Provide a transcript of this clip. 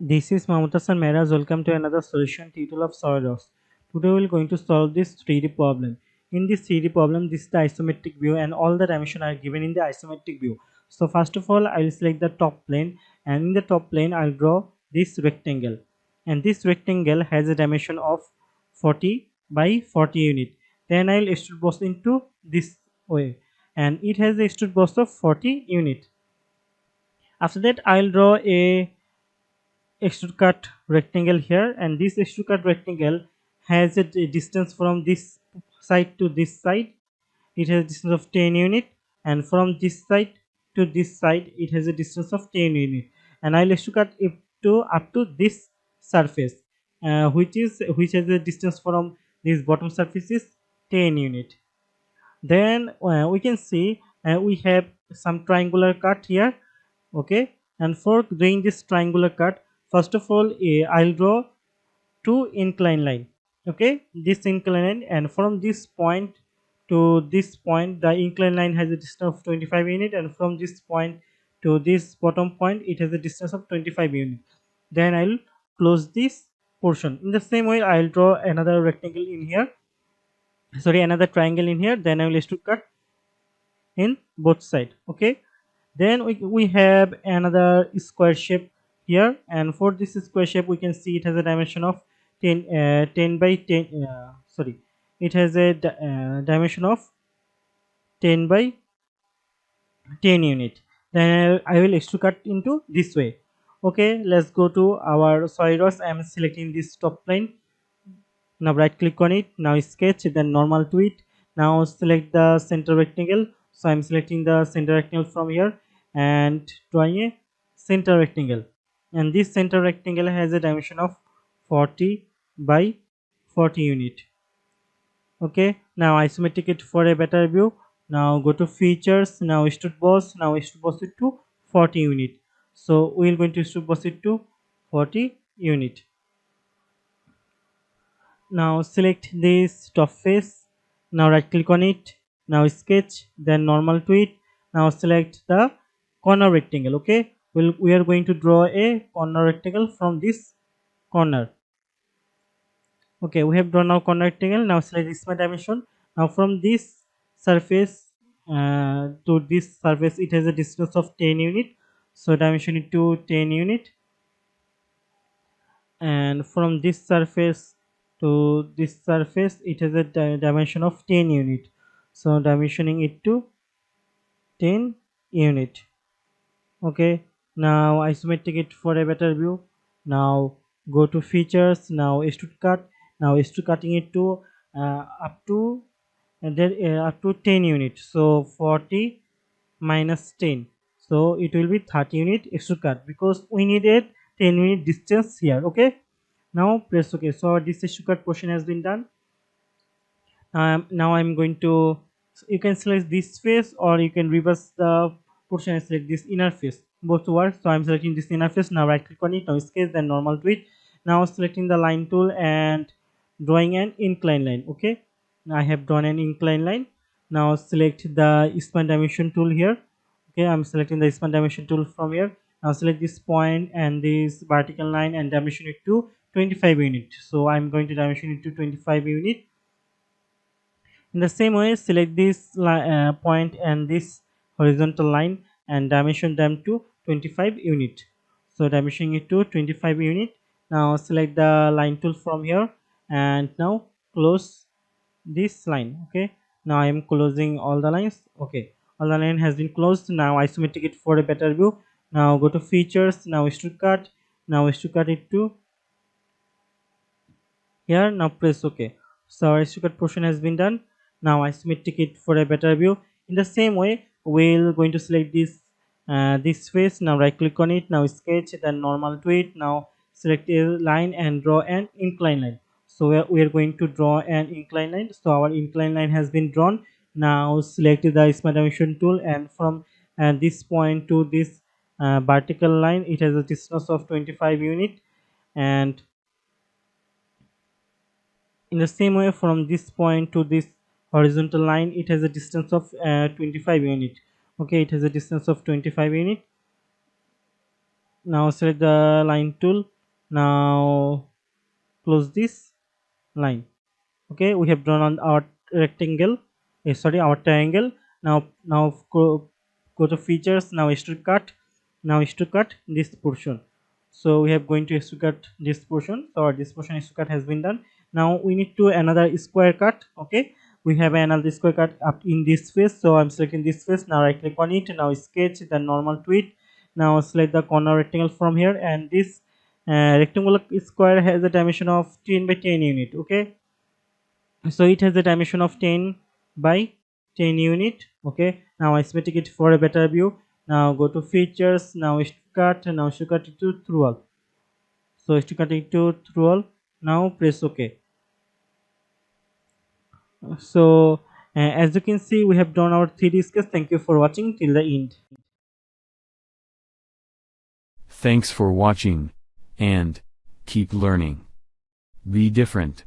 This is Mamutasan Mehraj. Welcome to another solution tutorial of SolidWorks. Today we are going to solve this 3D problem. In this 3D problem, this is the isometric view and all the dimensions are given in the isometric view. So first of all, I will select the top plane, and in the top plane I will draw this rectangle. And this rectangle has a dimension of 40 by 40 unit. Then I will extrude boss into this way, and it has a extrude boss of 40 unit. After that, I will draw a extrude cut rectangle here, and this extrude cut rectangle has a distance from this side to this side. It has a distance of 10 unit, and from this side to this side it has a distance of 10 unit. And I'll extrude cut it to up to this surface, which has a distance from this bottom surface is 10 unit. Then we can see we have some triangular cut here. Okay, and for doing this triangular cut, first of all I'll draw two incline line. Okay, this incline line, and from this point to this point the incline line has a distance of 25 unit, and from this point to this bottom point it has a distance of 25 unit. Then I'll close this portion. In the same way, I'll draw another rectangle in here, sorry, another triangle in here. Then I will to cut in both side. Okay, then we have another square shape here, and for this square shape we can see it has a dimension of 10 by 10, sorry, it has a dimension of 10 by 10 unit. Then I will extrude cut into this way. Okay, let's go to our SolidWorks. I am selecting this top plane. Now right click on it, now sketch, then normal to it. Now select the center rectangle. So I'm selecting the center rectangle from here and drawing a center rectangle, and this center rectangle has a dimension of 40 by 40 unit. Okay, now isometric it for a better view. Now go to features, now extrude boss, now extrude boss it to 40 unit. So we're going to extrude boss it to 40 unit. Now select this top face, now right click on it, now sketch, then normal to it. Now select the corner rectangle. Okay, we are going to draw a corner rectangle from this corner. Okay, we have drawn our corner rectangle. Now select this my dimension. Now from this surface to this surface it has a distance of 10 unit, so dimension it to 10 unit. And from this surface to this surface it has a dimension of 10 unit, so dimensioning it to 10 unit. Okay, now isometric it for a better view. Now go to features, now extrude cut, now extrude cutting it to up to and then up to 10 unit, so 40 minus 10, so it will be 30 unit extrude cut because we needed 10 unit distance here. Okay, now press OK. So this extrude cut portion has been done. Now I'm going to, you can select this face or you can reverse the portion and select this inner face, both work. So I'm selecting this inner face. Now right click on it, now sketch, then normal to it. Now selecting the line tool and drawing an incline line. Okay, I have drawn an incline line. Now select the span dimension tool here. Okay, I'm selecting the span dimension tool from here. Now select this point and this vertical line and dimension it to 25 unit. So I'm going to dimension it to 25 unit. In the same way, select this point and this horizontal line and dimension them to 25 unit. So dimensioning it to 25 unit. Now select the line tool from here and now close this line. Okay, now I am closing all the lines. Okay, all the line has been closed. Now isometric it for a better view. Now go to features, now extrude cut, now extrude cut it to here. Now press OK. So our extrude cut portion has been done. Now isometric it for a better view. In the same way, we're going to select this face. Now right click on it, now sketch, then normal to it. Now select a line and draw an incline line. So we are going to draw an incline line. So our incline line has been drawn. Now select the smart dimension tool, and from this point to this vertical line it has a distance of 25 unit, and in the same way from this point to this horizontal line it has a distance of 25 unit. Okay, it has a distance of 25 unit. Now select the line tool, Now close this line. Okay, we have drawn on our rectangle, sorry, our triangle. Now go to features. Now extrude cut. Now extrude cut this portion. So we have going to extrude cut this portion. So this portion extrude cut has been done. Now we need to another square cut. Okay, we have another square cut up in this face. So I'm selecting this face. Now right click on it. Now sketch the normal tweet. Now select the corner rectangle from here, and this rectangular square has a dimension of 10 by 10 unit. Okay, so it has a dimension of 10 by 10 unit. Okay, now I isometric it for a better view. Now go to features. Now cut. Now cut it to through all. So cut it to through all. Now press OK. So as you can see, we have done our 3D sketch. Thank you for watching till the end. Thanks for watching, and keep learning. Be different.